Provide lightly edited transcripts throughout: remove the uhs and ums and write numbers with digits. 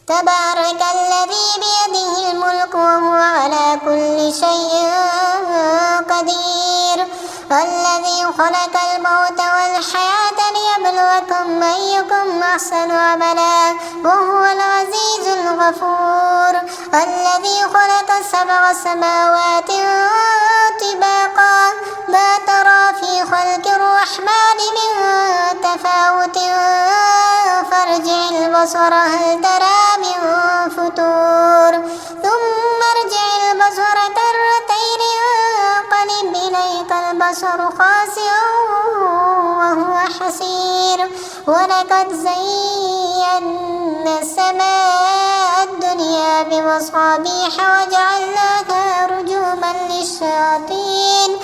تبارك الذي بيده الملك وهو على كل شيء قدير الذي خلق الموت والحياة ليبلوكم أيكم أحسن عملا وهو العزيز الغفور الذي خلق 7 سماوات طباقا ما ترى في خلق الرحمن من تفاوت فارجع البصر هل ترى من فطور ثم ارجع البصر كرتين ينقلب إليك البصر خاسئا وهو حسير ولقد زينا السماء الدنيا بمصابيح وجعلناها رجوما للشياطين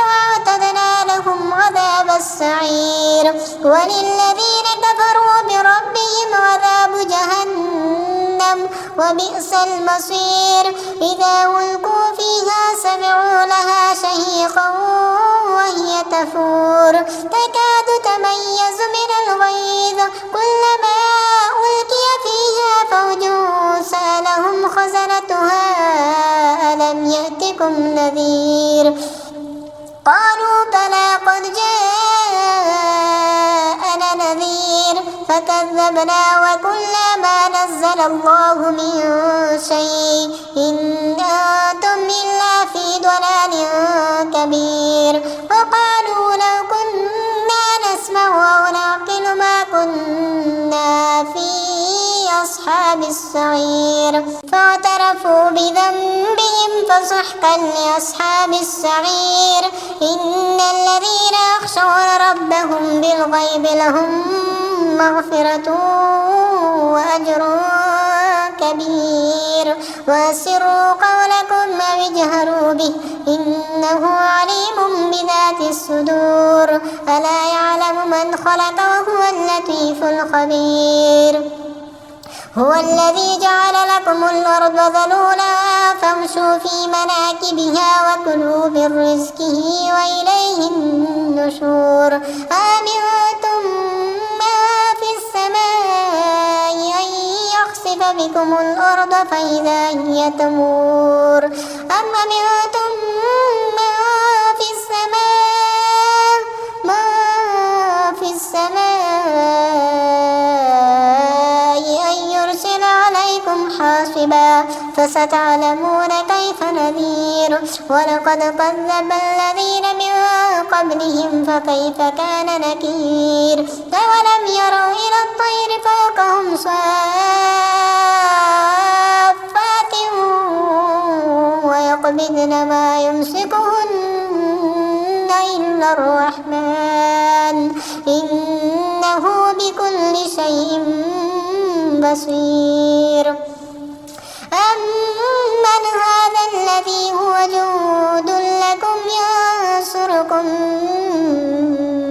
وأعتدنا لهم عذاب السعير وللذين كفروا بربهم عذاب جهنم وبئس المصير إذا ألقوا فيها سمعوا لها شهيقا وهي تفور تكاد تميز من الغيظ كلما ألقي فيها فوج سألهم خزنتها ألم يأتكم نذير قالوا بلى قد جاءنا نذير فكذبنا وقلنا ما نزل الله من شيء إن أنتم إلا في ضلال كبير وقالوا لو كنا نسمع أو نعقل ما كنا في أصحاب السعير فاعترفوا بذنبهم فسحقا لأصحاب السعير إن الذين يخشون ربهم بالغيب لهم مغفرة وأجر كبير وأسروا قولكم أو اجهروا به إنه عليم بذات الصدور ألا يعلم من خلق وهو اللطيف الخبير هو الذي جعل لكم الأرض ذلولا فامشوا في مناكبها وكلوا من رزقه وإليه النشور أأمنتم ما في السماء أن يخسف بكم الأرض فإذا هي تمور أم أمنتم ما في السماء أن يرسل عليكم حاصبا فستعلمون كيف نذير ولقد كذب الذين من قبلهم فكيف كان نكير أولم يروا إلى الطير فوقهم صافات ويقبضن ما يمسكهن إلا الرحمن إنه بكل شيء بصير أمن هذا الذي هو جند لكم ينصركم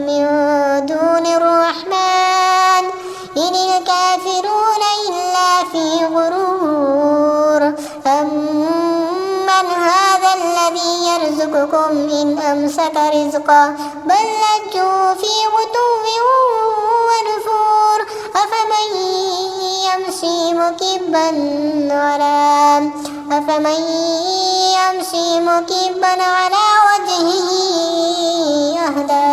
من دون الرحمن إن الكافرون إلا في غرور أمن هذا الذي يرزقكم إن أمسك رزقه بل لجوا في عتو ونفور أفمن يمشي مكبا على وجهه أهدى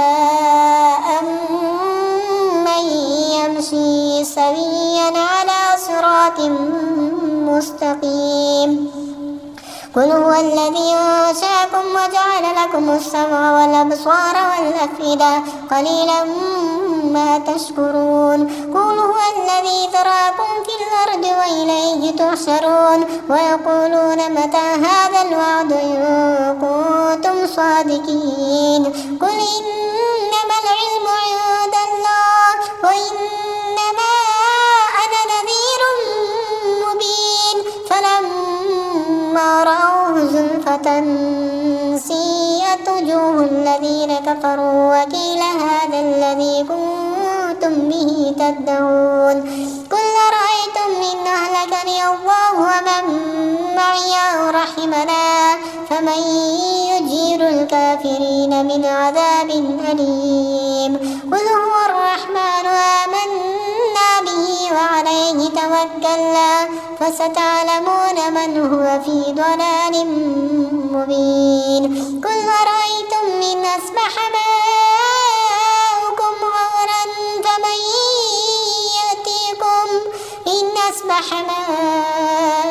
أمن يمشي سويا على صراط مستقيم قل هو الذي أنشأكم وجعل لكم السمع والأبصار والأفئدة قليلا ما تشكرون قل هو الذي ذراكم في الأرض وإليه تحشرون ويقولون متى هذا الوعد إن كنتم صادقين قل إنما العلم عند الله وإنما أنا نذير مبين فلما رأوه زلفة سيئت وجوه الذين كفروا وقيل هذا الذي كنتم به تدعون قل أرأيتم إن أهلكني الله ومن معي أو رحمنا فمن يجير الكافرين من عذاب أليم قل هو الرحمن آمنا به كلا فستعلمون من هو في ضلال مبين قل أرأيتم إن أصبح ماؤكم غورا فمن يأتيكم إن أصبح ماؤكم